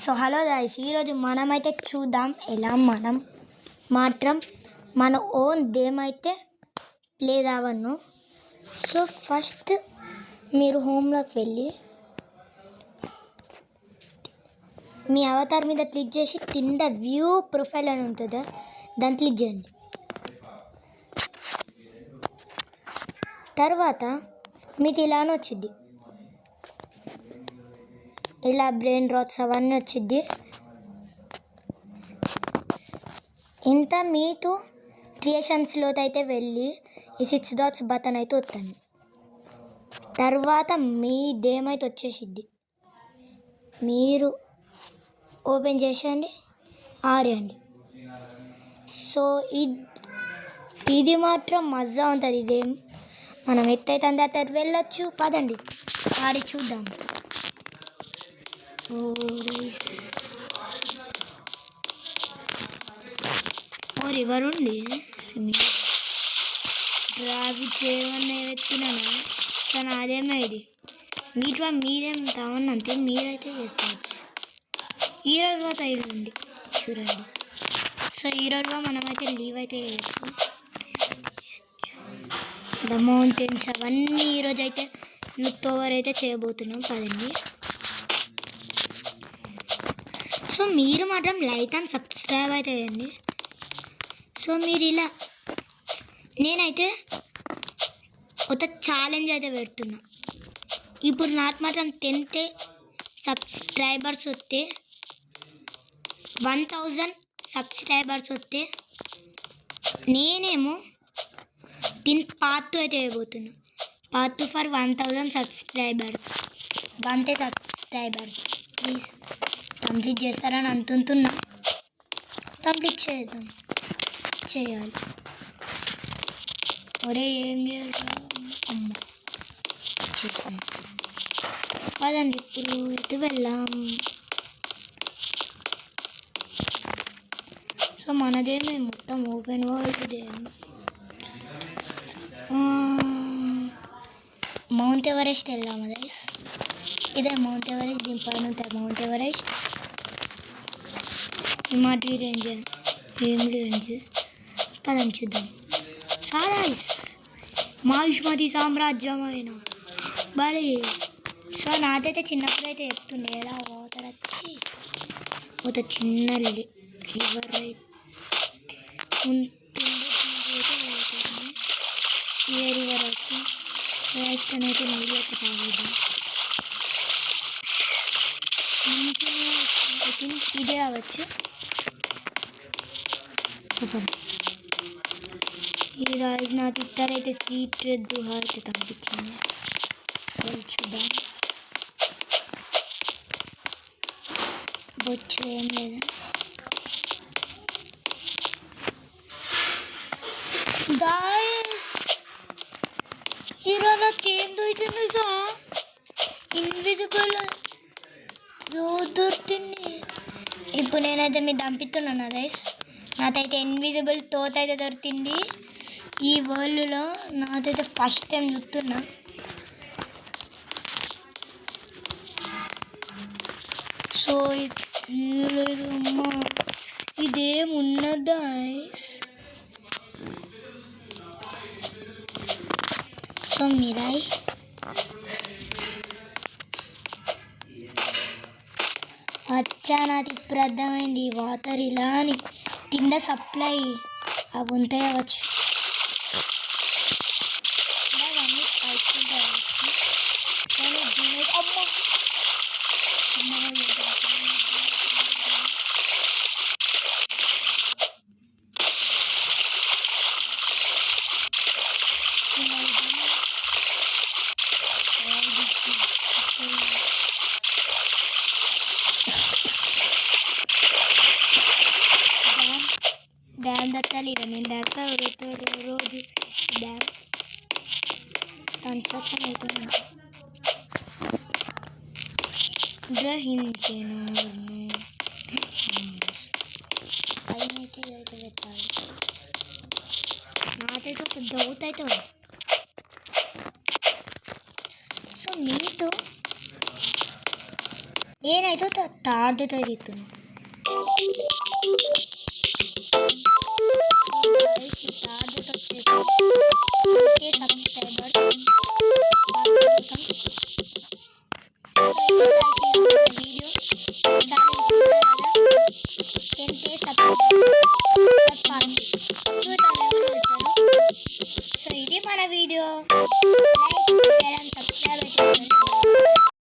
So hello guys, ఈరోజు మనమైతే చూద్దాం ఎలా మనం మాత్రం మన ఓన్ గేమ్ అయితే ప్లే కావను. సో ఫస్ట్ మీరు హోమ్లోకి వెళ్ళి మీ అవతార్ మీద క్లిక్ చేసి కింద వ్యూ ప్రొఫైల్ అని ఉంటుందా, దాన్ని క్లిక్ చేయండి. తర్వాత మీకు ఇలానే వచ్చింది, ఇలా బ్రెయిన్ రాట్స్ అవన్నీ వచ్చింది. ఇంత మీతో క్రియేషన్స్లోకి అయితే వెళ్ళి ఈ 6 డాట్స్ బటన్ అయితే వస్తుంది. తర్వాత మీదేమైతే వచ్చేసిద్ది, మీరు ఓపెన్ చేసేయండి, ఆరేయండి. సో ఇది మాత్రం మజా ఉంటుంది. ఇదేం మనం ఎత్తైతే అంత వెళ్ళొచ్చు. పదండి ఆడి చూద్దాం. ఓ రివర్ ఉండి డ్రావి చేయమన్నా ఎత్తినానా, కానీ అదేమే ఇది మీదేం కావన్నంతే మీరైతే చేస్తారు. ఈ రోజు తైడండి చూడండి. సో ఈ రోజుగా మనమైతే లీవ్ అయితే చేయొచ్చు. ద మౌంటైన్స్ అవన్నీ ఈరోజు అయితే యూత్ ఓవర్ అయితే చేయబోతున్నాం. పదండి. సో మీరు మాత్రం లైక్ అండ్ సబ్స్క్రైబ్ అయితే చేయండి. సో మీరు ఇలా నేనైతే ఒక ఛాలెంజ్ అయితే పెడుతున్నా. ఇప్పుడు నాకు మాత్రం 10K సబ్స్క్రైబర్స్ వస్తే 1000 సబ్స్క్రైబర్స్ వస్తే నేనేమో దీని పార్ట్ 2 అయితే వేయబోతున్నా. Part 2 for 1000 subscribers. 1K subscribers please complete చేస్తారని అనుకుంటున్నా. కంప్లీట్ చేయాలి. ఒరే ఏం చేయాలి అమ్మ చెప్పండి. పదండి ఇప్పుడు ఇటు వెళ్ళాం. సో మనదేమి మొత్తం ఓపెన్ వరల్డ్. మౌంట్ ఎవరెస్ట్ వెళ్దాము గైస్. ఇదే మౌంట్ ఎవరెస్ట్. దీని పైన ఉంటుంది మౌంట్ ఎవరెస్ట్. హిమాద్రి రేంజ్ ఏం రేంజ్ పదని చూద్దాం. చాలా మాయుష్మతి సామ్రాజ్యమైన బలి. సో నాకైతే చిన్నప్పుడు అయితే చెప్తుండే ఎలా వాటర్ వచ్చి ఒక చిన్న రివర్ ఏ రివర్ వచ్చి అయితే నీళ్ళు అయితే తాగుద్దాం. ఐ థింక్ ఇదే అవ్వచ్చు. సూపర్. ఇది నాకు ఇద్దరైతే సీట్ దుహ అయితే తగ్గించింది. చూద్దాం. బొచ్చు ఏం లేదా. గాయస్ ఈరోజు ఏం దొరుకుతుంది సార్, ఇన్విజిబుల్ దొరుకుతుంది. ఇప్పుడు నేనైతే మీరు దంపిస్తున్నాను గైస్. నాకైతే ఇన్విజిబుల్ తోత అయితే దొరికింది ఈ వరల్డ్లో. నాకైతే ఫస్ట్ టైం చూస్తున్నా. సో అమ్మా ఇదేమున్నదా గైస్. సో మిరాయి అచ్చా నాది ఇప్పుడు అర్థమైంది. వాటర్ ఇలా అని కింద సప్లై అవి ఉంటాయి అవచ్చు. అవన్నీ పైకి కావచ్చు. డ్యామ్ దక్కాలి. నేను దాకా రోజు డ్యామ్ కన్స్ట్రక్షన్ అవుతుంది. గ్రహించిన పైనైతే ఇదైతే పెట్టాలి. నాకైతే ఒక డౌట్ అయితే ఉంది. సో మీతో నేనైతే తాడుతో తీస్తున్నా. తాడుతో సో ఇది మన video. Like share and subscribe అయితే